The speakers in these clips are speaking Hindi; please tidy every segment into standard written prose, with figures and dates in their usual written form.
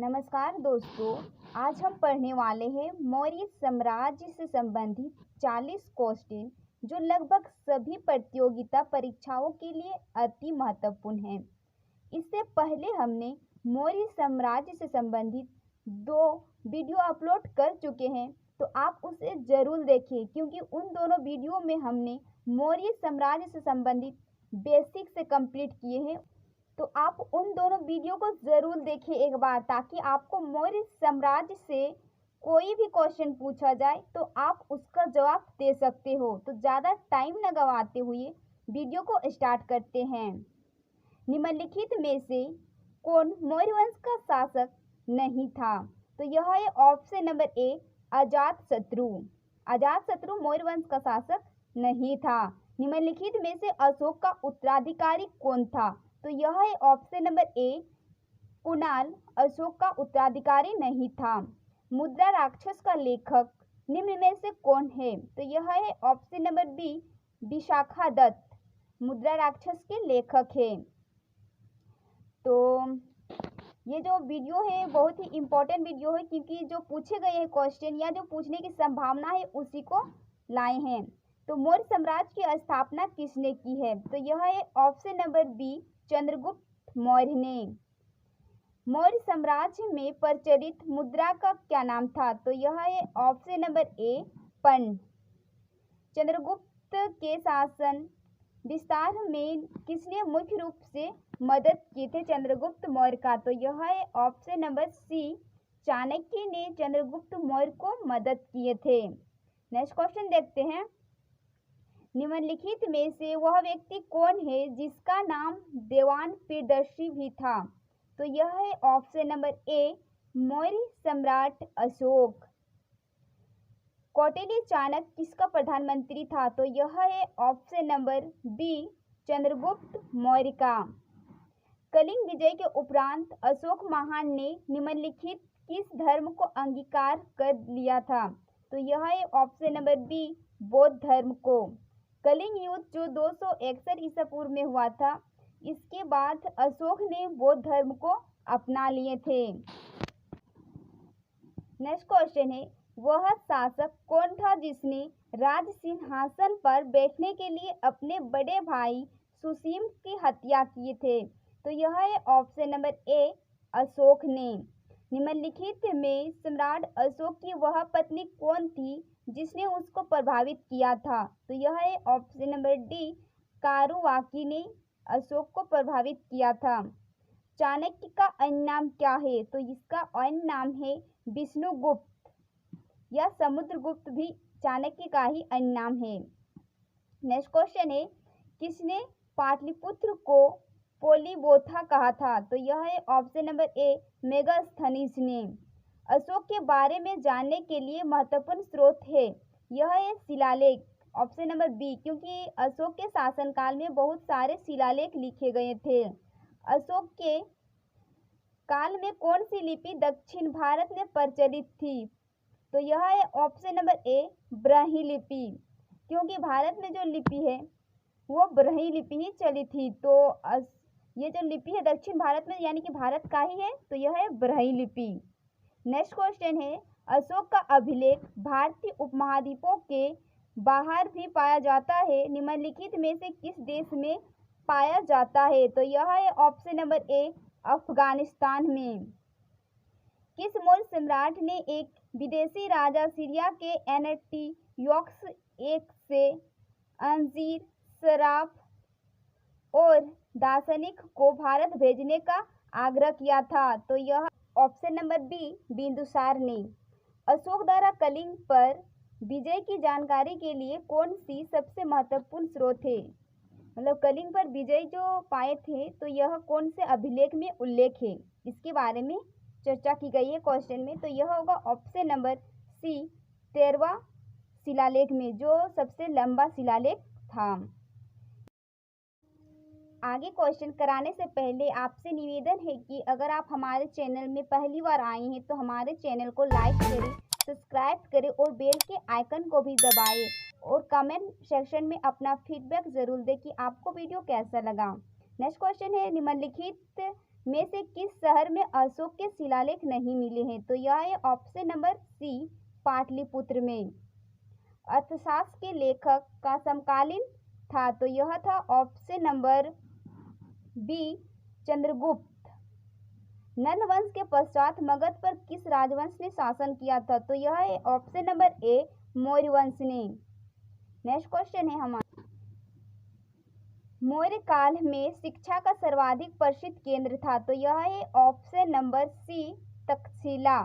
नमस्कार दोस्तों, आज हम पढ़ने वाले हैं मौर्य साम्राज्य से संबंधित 40 क्वेश्चन जो लगभग सभी प्रतियोगिता परीक्षाओं के लिए अति महत्वपूर्ण हैं। इससे पहले हमने मौर्य साम्राज्य से संबंधित 2 वीडियो अपलोड कर चुके हैं, तो आप उसे ज़रूर देखें क्योंकि उन दोनों वीडियो में हमने मौर्य साम्राज्य से संबंधित बेसिक से कंप्लीट किए हैं। तो आप उन दोनों वीडियो को ज़रूर देखें एक बार, ताकि आपको मौर्य साम्राज्य से कोई भी क्वेश्चन पूछा जाए तो आप उसका जवाब दे सकते हो। तो ज़्यादा टाइम न गंवाते हुए वीडियो को स्टार्ट करते हैं। निम्नलिखित में से कौन मौर्य वंश का शासक नहीं था? तो यह है option number A, Ajatashatru. Ajatashatru Maurya वंश का शासक नहीं था। निम्नलिखित में से अशोक का उत्तराधिकारी कौन था? तो यह है option number A, Kunal Ashok का उत्तराधिकारी नहीं था। मुद्रा राक्षस का लेखक निम्न में से कौन है? तो यह है ऑप्शन नंबर बी, विशाखादत्त मुद्रा राक्षस के लेखक है। तो ये जो वीडियो है बहुत ही इम्पोर्टेंट वीडियो है, क्योंकि जो पूछे गए हैं क्वेश्चन या जो पूछने की संभावना है उसी को लाए हैं। तो मौर्य साम्राज्य की स्थापना किसने की है? तो यह है option number B, Chandragupta Maurya ने। मौर्य साम्राज्य में प्रचलित मुद्रा का क्या नाम था? तो यह है ऑप्शन नंबर ए, पर्ण। चंद्रगुप्त के शासन विस्तार में किसने मुख्य रूप से मदद की थे चंद्रगुप्त मौर्य का? तो यह है ऑप्शन नंबर सी, चाणक्य ने चंद्रगुप्त मौर्य को मदद किए थे। नेक्स्ट क्वेश्चन देखते हैं। निम्नलिखित में से वह व्यक्ति कौन है जिसका नाम देवान प्रियदर्शी भी था? तो यह है ऑप्शन नंबर ए, मौर्य सम्राट अशोक। कौटिल्य चाणक्य किसका प्रधानमंत्री था? तो यह है option number B, Chandragupta Maurya का। कलिंग विजय के उपरांत अशोक महान ने निम्नलिखित किस धर्म को अंगीकार कर लिया था? तो यह है ऑप्शन नंबर बी, बौद्ध धर्म को। कलिंग युद्ध जो 261 ईसा पूर्व में हुआ था, इसके बाद अशोक ने बौद्ध धर्म को अपना लिए थे। नेक्स्ट क्वेश्चन है, वह शासक कौन था जिसने राज सिंहासन पर बैठने के लिए अपने बड़े भाई सुसीम की हत्या किए थे? तो यह है ऑप्शन नंबर ए, अशोक ने। निम्नलिखित में सम्राट अशोक की वह पत्नी कौन थी जिसने उसको प्रभावित किया था? तो यह है ऑप्शन नंबर डी, कारुवाकी ने अशोक को प्रभावित किया था। चाणक्य का अन्य नाम क्या है? तो इसका अन्य नाम है विष्णुगुप्त या समुद्रगुप्त, भी चाणक्य का ही अन्य नाम है। नेक्स्ट क्वेश्चन है, किसने पाटलिपुत्र को पोलीबोथा कहा था? तो यह है ऑप्शन नंबर ए, मेगास्थनीज ने। अशोक के बारे में जानने के लिए महत्वपूर्ण स्रोत है, यह है शिलालेख, ऑप्शन नंबर बी, क्योंकि अशोक के शासनकाल में बहुत सारे शिलालेख लिखे गए थे। अशोक के काल में कौन सी लिपि दक्षिण भारत में प्रचलित थी? तो यह है ऑप्शन नंबर ए, ब्राह्मी लिपि, क्योंकि भारत में जो लिपि है वो ब्राह्मी लिपि ही चली थी। तो ये जो लिपि है दक्षिण भारत में यानी कि भारत का ही है, तो यह है ब्राह्मी लिपि। नेक्स्ट क्वेश्चन है, अशोक का अभिलेख भारतीय उपमहाद्वीपों के बाहर भी पाया जाता है, निम्नलिखित में से किस देश में पाया जाता है? तो यह है ऑप्शन नंबर ए, अफगानिस्तान में। किस मौर्य सम्राट ने एक विदेशी राजा सीरिया के एंटियोकस एक से अंजीर, शराब और दार्शनिक को भारत भेजने का आग्रह किया था? तो यह ऑप्शन नंबर बी, बिंदुसार ने। अशोक द्वारा कलिंग पर विजय की जानकारी के लिए कौन सी सबसे महत्वपूर्ण स्रोत है? मतलब कलिंग पर विजय जो पाए थे, तो यह कौन से अभिलेख में उल्लेख है, इसके बारे में चर्चा की गई है क्वेश्चन में। तो यह होगा ऑप्शन नंबर सी, 13वां शिलालेख में, जो सबसे लंबा शिलालेख था। आगे क्वेश्चन कराने से पहले आपसे निवेदन है कि अगर आप हमारे चैनल में पहली बार आए हैं तो हमारे चैनल को लाइक करें, सब्सक्राइब करें और बेल के आइकन को भी दबाएं और कमेंट सेक्शन में अपना फीडबैक ज़रूर दें कि आपको वीडियो कैसा लगा। नेक्स्ट क्वेश्चन है, निम्नलिखित में से किस शहर में अशोक के शिलालेख नहीं मिले हैं? तो यह है ऑप्शन नंबर सी, पाटलिपुत्र में। अर्थशास्त्र के लेखक का समकालीन था, तो यह था ऑप्शन नंबर बी, चंद्रगुप्त। नंद वंश के पश्चात मगध पर किस राजवंश ने शासन किया था? तो यह है ऑप्शन नंबर ए, मौर्य वंश ने। नेक्स्ट क्वेश्चन है हमारा, मौर्य काल में शिक्षा का सर्वाधिक प्रसिद्ध केंद्र था? तो यह है option number C, Takshashila.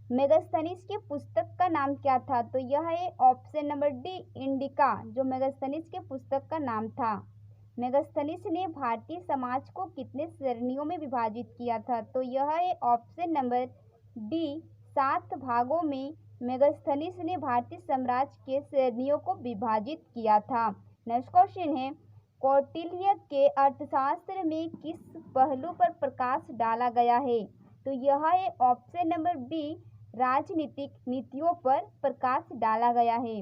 Megasthenes के पुस्तक का नाम क्या था? तो यह है ऑप्शन नंबर डी, इंडिका, जो मेगास्थनीज के पुस्तक का नाम था। मेगास्थनीज ने भारतीय समाज को कितने श्रेणियों में विभाजित किया था? तो यह है ऑप्शन नंबर डी, 7 भागों में मेगास्थनीज ने भारतीय साम्राज्य के श्रेणियों को विभाजित किया था। नेक्स्ट क्वेश्चन है, कौटिल्य के अर्थशास्त्र में किस पहलू पर प्रकाश डाला गया है? तो यह है ऑप्शन नंबर बी, राजनीतिक नीतियों पर प्रकाश डाला गया है।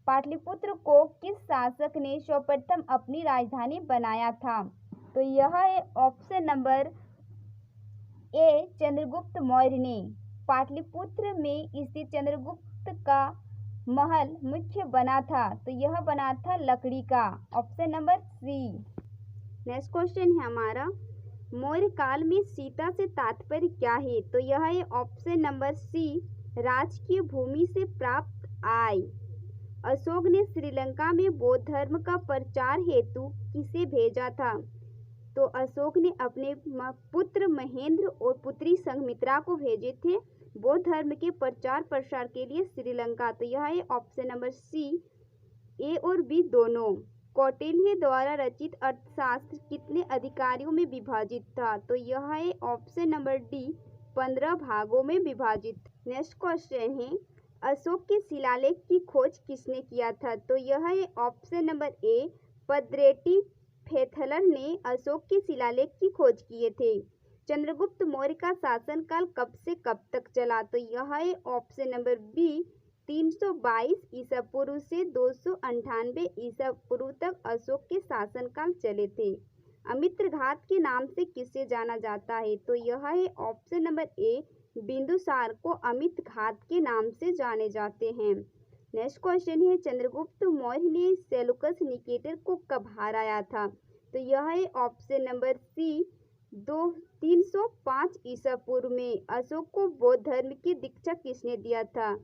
पाटलिपुत्र को किस शासक ने सर्वप्रथम अपनी राजधानी बनाया था? तो यह है option number A, Chandragupta Maurya ने। पाटलिपुत्र में स्थित चंद्रगुप्त का महल मुख्य बना था, तो यह बना था लकड़ी का, option number C. Next question है हमारा, मौर्य काल में सीता से तात्पर्य क्या है? तो यह है ऑप्शन नंबर सी, राजकीय भूमि से प्राप्त आय। अशोक ने श्रीलंका में बौद्ध धर्म का प्रचार हेतु किसे भेजा था? तो अशोक ने अपने पुत्र महेंद्र और पुत्री संघमित्रा को भेजे थे बौद्ध धर्म के प्रचार प्रसार के लिए श्रीलंका। तो यह है ऑप्शन नंबर सी, ए और बी दोनों। कौटिल्य द्वारा रचित अर्थशास्त्र कितने अधिकारियों में विभाजित था? तो यह है ऑप्शन नंबर डी, 15 भागों में विभाजित। नेक्स्ट क्वेश्चन है, अशोक के शिलालेख की खोज किसने किया था? तो यह है ऑप्शन नंबर ए, पद्रेटी फेथलर ने अशोक के शिलालेख की खोज किए थे। चंद्रगुप्त मौर्य का शासनकाल कब से कब तक चला? तो यह है ऑप्शन नंबर बी, 322 ईसा पूर्व से 298 ईसा पूर्व तक अशोक के शासनकाल चले थे। अमित्र घात के नाम से किसे जाना जाता है? तो यह है ऑप्शन नंबर ए, बिंदुसार को अमित घात के नाम से जाने जाते हैं। नेक्स्ट क्वेश्चन है, चंद्रगुप्त मौर्य ने सेलुकस निकेटर को कब हराया था? तो यह है ऑप्शन नंबर सी, 305 ईसा पूर्व में। अशोक को बौद्ध धर्म की दीक्षा किसने दिया था?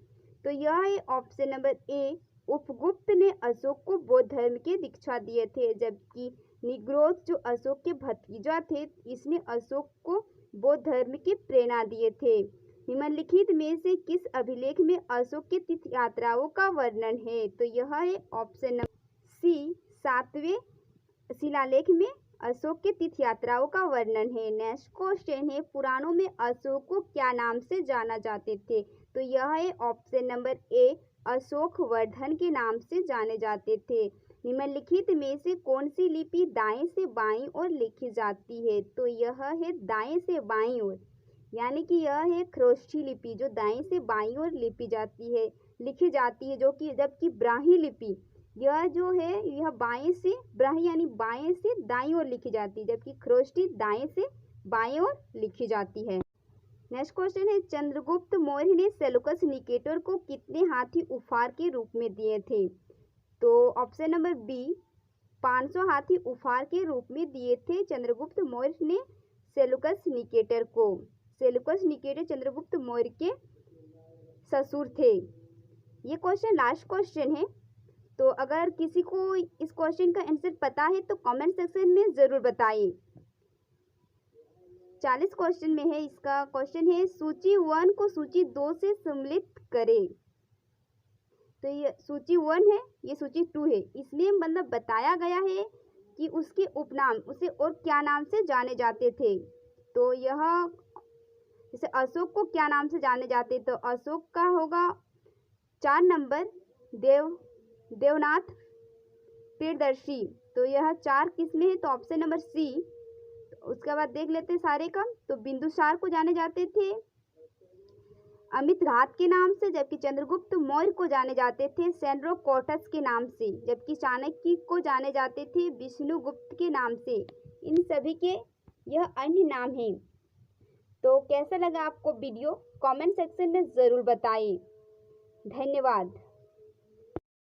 तो यह है ऑप्शन नंबर ए, उपगुप्त ने अशोक को बौद्ध धर्म की दीक्षा दिए थे, जबकि निग्रोध जो अशोक के भतीजा थे, इसने अशोक को बौद्ध धर्म की प्रेरणा दिए थे। निम्नलिखित में से किस अभिलेख में अशोक के तीर्थ यात्राओं का वर्णन है? तो यह है ऑप्शन नंबर सी, 7वें शिलालेख में अशोक के तीर्थ यात्राओं का वर्णन है। नेक्स्ट क्वेश्चन है, पुराणों में अशोक को क्या नाम से जाना जाते थे? तो यह है option number A, Ashok Vardhan के नाम से जाने जाते थे। निम्नलिखित में से कौन सी लिपि दाएं से बाईं ओर लिखी जाती है? तो यह है दाएं से बाईं ओर, यानी कि यह है खरोष्ठी लिपि जो दाएं से बाईं ओर लिखी जाती है, जो कि जबकि ब्राह्मी लिपि यह जो है यह बाएं से ब्राह्मी यानी बाएं से दाईं ओर लिखी जाती है, जबकि खरोष्ठी दाएं से बाएं ओर लिखी जाती है। नेक्स्ट क्वेश्चन है, चंद्रगुप्त मौर्य ने सेलुकस निकेटर को कितने हाथी उपहार के रूप में दिए थे? तो ऑप्शन नंबर बी, 500 हाथी उपहार के रूप में दिए थे चंद्रगुप्त मौर्य ने सेलुकस निकेटर को। सेलुकस निकेटर चंद्रगुप्त मौर्य के ससुर थे। ये क्वेश्चन लास्ट क्वेश्चन है, तो अगर किसी को इस क्वेश्चन का आंसर पता है तो कमेंट सेक्शन में ज़रूर बताइए। 40 क्वेश्चन में है इसका क्वेश्चन है, सूची 1 को सूची 2 से सम्मिलित करें। तो ये सूची 1 है, ये सूची 2 है। इसमें मतलब बताया गया है कि उसके उपनाम उसे और क्या नाम से जाने जाते थे। तो यह जैसे अशोक को क्या नाम से जाने जाते, तो अशोक का होगा 4 नंबर देवनाथ प्रियदर्शी। तो यह 4 किस में है? तो ऑप्शन नंबर सी। उसके बाद देख लेते हैं सारे का। तो बिंदुसार को जाने जाते थे अमित घात के नाम से, जबकि चंद्रगुप्त मौर्य को जाने जाते थे सेंड्रोकोटस के नाम से, जबकि चाणक्य को जाने जाते थे विष्णुगुप्त के नाम से। इन सभी के यह अन्य नाम है। तो कैसा लगा आपको वीडियो? कमेंट सेक्शन में ज़रूर बताइए। धन्यवाद।